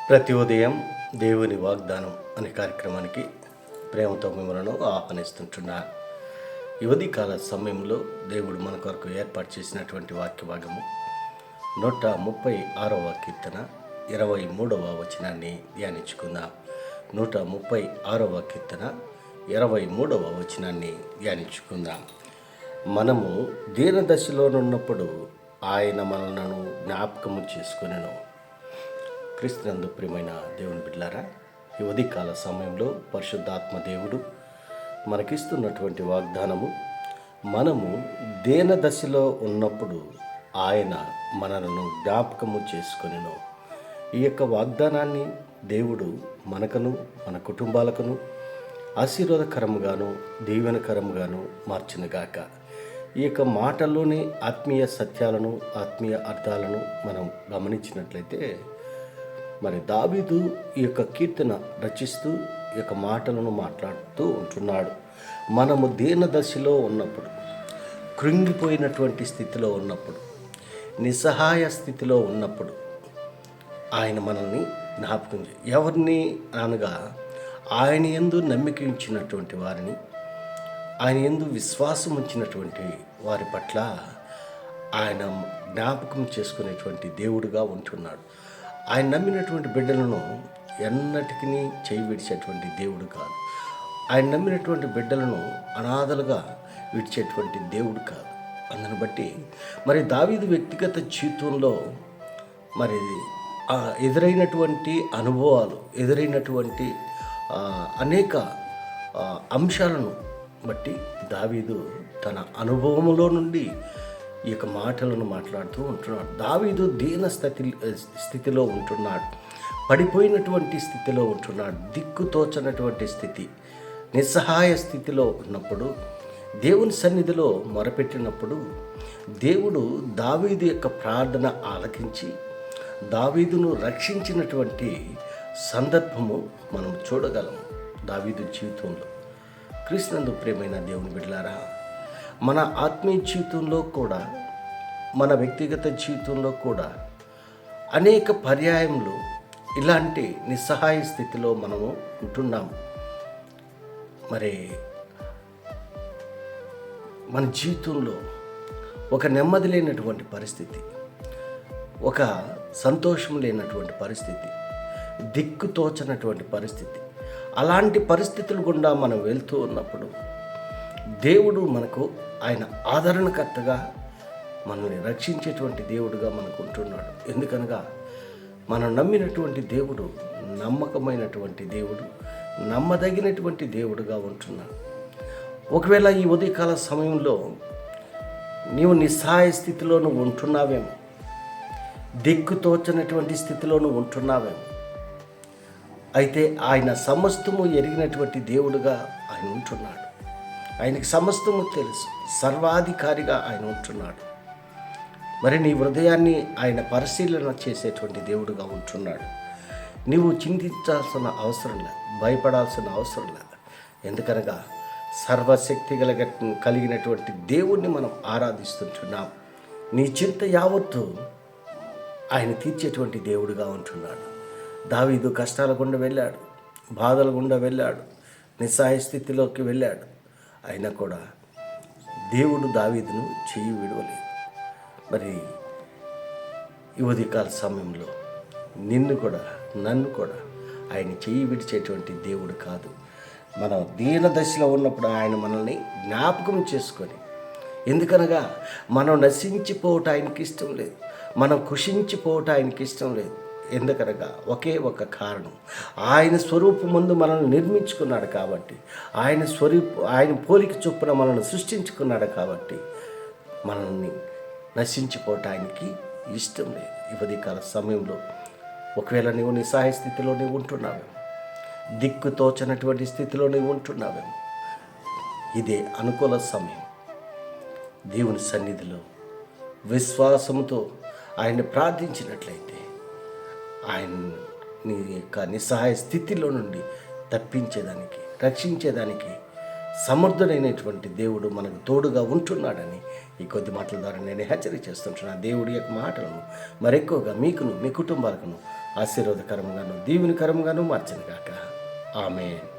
ప్రతి ఉదయం దేవుని వాగ్దానం అనే కార్యక్రమానికి ప్రేమతో మిమ్మల్ని ఆహ్వానిస్తుంటున్నాను. యువతి కాల సమయంలో దేవుడు మన కొరకు ఏర్పాటు చేసినటువంటి వాక్య భాగము 136వ కీర్తన 23వ వచనాన్ని ధ్యానించుకుందాం. 136వ కీర్తన 23వ వచనాన్ని ధ్యానించుకుందాం. మనము దీనదశలోనున్నప్పుడు ఆయన మనలను జ్ఞాపకము చేసుకొనెను. క్రీస్తునందు ప్రియమైన దేవుని బిడ్డలారా, ఈ ఉదయకాల సమయంలో పరిశుద్ధాత్మ దేవుడు మనకిస్తున్నటువంటి వాగ్దానము, మనము దేన దశలో ఉన్నప్పుడు ఆయన మనలను జ్ఞాపకము చేసుకొనెను. ఈ యొక్క వాగ్దానాన్ని దేవుడు మనకును మన కుటుంబాలకును ఆశీర్వాదకరముగాను దీవెనకరముగాను మార్చినగాక. ఈ యొక్క మాటల్లోని ఆత్మీయ సత్యాలను ఆత్మీయ అర్థాలను మనం గమనించినట్లయితే, మరి దావీదు ఈ యొక్క కీర్తన రచిస్తూ ఈ యొక్క మాటలను మాట్లాడుతూ ఉంటున్నాడు. మనము దీన దశలో ఉన్నప్పుడు, కృంగిపోయినటువంటి స్థితిలో ఉన్నప్పుడు, నిస్సహాయ స్థితిలో ఉన్నప్పుడు ఆయన మనల్ని జ్ఞాపకం ఎవరిని అనగా ఆయన యందు నమ్మిక ఉంచినటువంటి వారిని, ఆయన యందు విశ్వాసం ఉంచినటువంటి వారి పట్ల ఆయన జ్ఞాపకం చేసుకునేటువంటి దేవుడుగా ఉంటున్నాడు. ఆయన నమ్మినటువంటి బిడ్డలను ఎన్నటికీ చేయి విడిచేటువంటి దేవుడు కాదు. ఆయన నమ్మినటువంటి బిడ్డలను అనాథలుగా విడిచేటువంటి దేవుడు కాదు. అందుని బట్టి మరి దావీదు వ్యక్తిగత జీవితంలో మరి ఎదురైనటువంటి అనుభవాలు, ఎదురైనటువంటి అనేక అంశాలను బట్టి దావీదు తన అనుభవంలో నుండి ఈ యొక్క మాటలను మాట్లాడుతూ ఉంటున్నాడు. దావీదు దీన స్థితిలో ఉంటున్నాడు, పడిపోయినటువంటి స్థితిలో ఉంటున్నాడు, దిక్కుతోచనటువంటి స్థితి, నిస్సహాయ స్థితిలో ఉన్నప్పుడు దేవుని సన్నిధిలో మొరపెట్టినప్పుడు దేవుడు దావీదు యొక్క ప్రార్థన ఆలకించి దావీదును రక్షించినటువంటి సందర్భము మనం చూడగలము దావీదు జీవితంలో. క్రీస్తునందు ప్రియమైన దేవుని బిడ్డలారా, మన ఆత్మీయ జీవితంలో కూడా, మన వ్యక్తిగత జీవితంలో కూడా అనేక పర్యాయములు ఇలాంటి నిస్సహాయ స్థితిలో మనము ఉంటున్నాము. మరి మన జీవితంలో ఒక నెమ్మది లేనటువంటి పరిస్థితి, ఒక సంతోషం లేనటువంటి పరిస్థితి, దిక్కుతోచనటువంటి పరిస్థితి, అలాంటి పరిస్థితులు గుండా మనం వెళ్తూ ఉన్నప్పుడు దేవుడు మనకు ఆయన ఆదరణకర్తగా మనల్ని రక్షించేటువంటి దేవుడుగా మనకు ఉంటున్నాడు. ఎందుకనగా మనం నమ్మినటువంటి దేవుడు నమ్మకమైనటువంటి దేవుడు, నమ్మదగినటువంటి దేవుడుగా ఉంటున్నాడు. ఒకవేళ ఈ ఉదయకాల సమయంలో నీవు నిస్సహాయ స్థితిలో నువ్వు ఉంటున్నావేమో, దిక్కుతోచనటువంటి స్థితిలో నువ్వు ఉంటున్నావేమో, అయితే ఆయన సమస్తము ఎరిగినటువంటి దేవుడుగా ఆయన ఉంటున్నాడు. ఆయనకి సమస్తము తెలుసు, సర్వాధికారిగా ఆయన ఉంటున్నాడు. మరి నీ హృదయాన్ని ఆయన పరిశీలన చేసేటువంటి దేవుడుగా ఉంటున్నాడు. నీవు చింతించాల్సిన అవసరం లేదు, భయపడాల్సిన అవసరం లేదు. ఎందుకనగా సర్వశక్తి కలిగినటువంటి దేవుణ్ణి మనం ఆరాధిస్తుంటున్నాం. నీ చింత యావత్తు ఆయన తీర్చేటువంటి దేవుడుగా ఉంటున్నాడు. దావీదు కష్టాల గుండా వెళ్ళాడు, బాధల గుండా వెళ్ళాడు, నిస్సహాయ స్థితిలోకి వెళ్ళాడు. అయినా కూడా దేవుడు దావీదును చెయ్యి విడవలేదు. మరి ఈ ఉదయకాల సమయంలో నిన్ను కూడా నన్ను కూడా ఆయన చెయ్యి విడిచేటువంటి దేవుడు కాదు. మనం దీన దశలో ఉన్నప్పుడు ఆయన మనల్ని జ్ఞాపకం చేసుకొని, ఎందుకనగా మనం నశించిపోవటం ఆయనకి ఇష్టం లేదు, మనం కృషించిపోవటం ఆయనకి ఇష్టం లేదు. ఎందుకనగా ఒకే ఒక కారణం, ఆయన స్వరూపం ముందు మనల్ని నిర్మించుకున్నాడు కాబట్టి, ఆయన పోలిక చొప్పున మనల్ని సృష్టించుకున్నాడు కాబట్టి మనల్ని నశించిపోవటానికి ఇష్టం లేదు. ఈ ఉదయకాల సమయంలో ఒకవేళ నీవు నిస్సహాయ స్థితిలో నీవు ఉంటున్నావేమో, దిక్కుతోచనటువంటి స్థితిలో నీవు ఉంటున్నావేమో, ఇదే అనుకూల సమయం. దేవుని సన్నిధిలో విశ్వాసంతో ఆయన ప్రార్థించినట్లయితే ఆయన నీ యొక్క నిస్సహాయ స్థితిలో నుండి తప్పించేదానికి, రక్షించేదానికి సమర్థుడైనటువంటి దేవుడు మనకు తోడుగా ఉంటున్నాడని ఈ కొద్ది మాటల ద్వారా నేను హెచ్చరిక చేస్తుంటున్నాను. దేవుడి యొక్క మాటలను మరెక్కువగా మీకును మీ కుటుంబాలకును ఆశీర్వాదకరంగాను దీవెనకరంగాను మార్చను గాక. ఆమేన్.